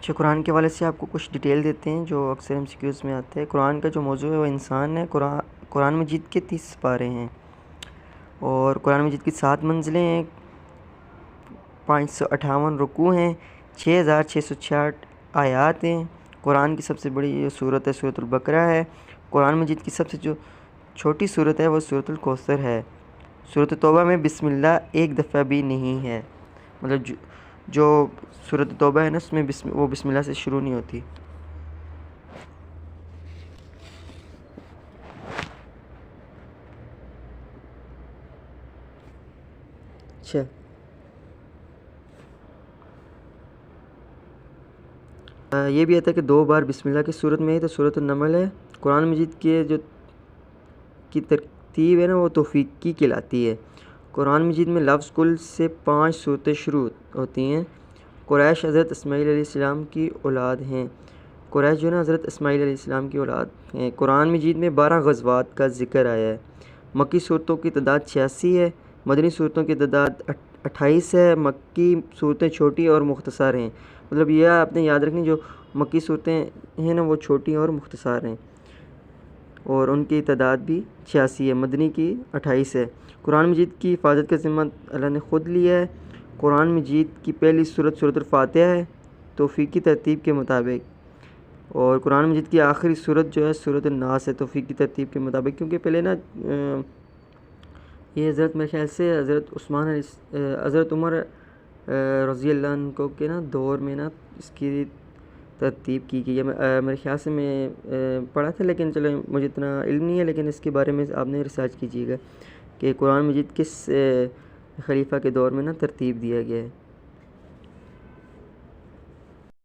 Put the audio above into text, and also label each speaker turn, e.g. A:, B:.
A: اچھا، قرآن کے حوالے سے آپ کو کچھ ڈیٹیل دیتے ہیں جو اکثر ایم سی کیوز میں آتے ہیں۔ قرآن کا جو موضوع ہے وہ انسان ہے۔ قرآن مجید کے 30 پارے ہیں اور قرآن مجید کی 7 منزلیں ہیں، 558 رکوع ہیں، 6666 آیات ہیں۔ قرآن کی سب سے بڑی جو سورت ہے سورۃ البقرہ ہے۔ قرآن مجید کی سب سے جو چھوٹی سورت ہے وہ سورۃ الکوثر ہے۔ سورۃ توبہ میں بسم اللہ ایک دفعہ بھی نہیں ہے، مطلب جو سورۃ توبہ ہے نا اس میں وہ بسم اللہ سے شروع نہیں ہوتی۔ اچھا، یہ بھی آتا ہے کہ 2 بار بسم اللہ کی صورت میں ہے تو سورۃ النمل ہے۔ قرآن مجید کے جو کی ترتیب ہے نا وہ توفیقی کہلاتی ہے۔ قرآن مجید میں لفظ کل سے 5 صورتیں شروع ہوتی ہیں۔ قریش حضرت اسماعیل علیہ السلام کی اولاد ہیں۔ قریش جو ہے نا حضرت اسماعیل علیہ السلام کی اولاد ہیں۔ قرآن مجید میں 12 غزوات کا ذکر آیا ہے۔ مکی صورتوں کی تعداد 86 ہے، مدنی صورتوں کی تعداد 28 ہے۔ مکی صورتیں چھوٹی اور مختصر ہیں، مطلب یہ آپ نے یاد رکھنی جو مکی صورتیں ہیں نا وہ چھوٹی اور مختصر ہیں اور ان کی تعداد بھی 86 ہے، مدنی کی 28 ہے۔ قرآن مجید کی حفاظت کا ذمہ اللہ نے خود لیا ہے۔ قرآن مجید کی پہلی سورت سورۃ الفاتحہ ہے توفیقی ترتیب کے مطابق، اور قرآن مجید کی آخری سورت جو ہے سورۃ الناس ہے توفیقی ترتیب کے مطابق، کیونکہ پہلے نا یہ حضرت میرے خیال سے حضرت عمر رضی اللہ عنہ کو کے نا دور میں نا اس کی ترتیب کی گئی ہے۔ میرے خیال سے میں پڑھا تھا، لیکن چلو مجھے اتنا علم نہیں ہے، لیکن اس کے بارے میں آپ نے ریسرچ کیجیے گا کہ قرآن مجید کس خلیفہ کے دور میں نا ترتیب دیا گیا ہے۔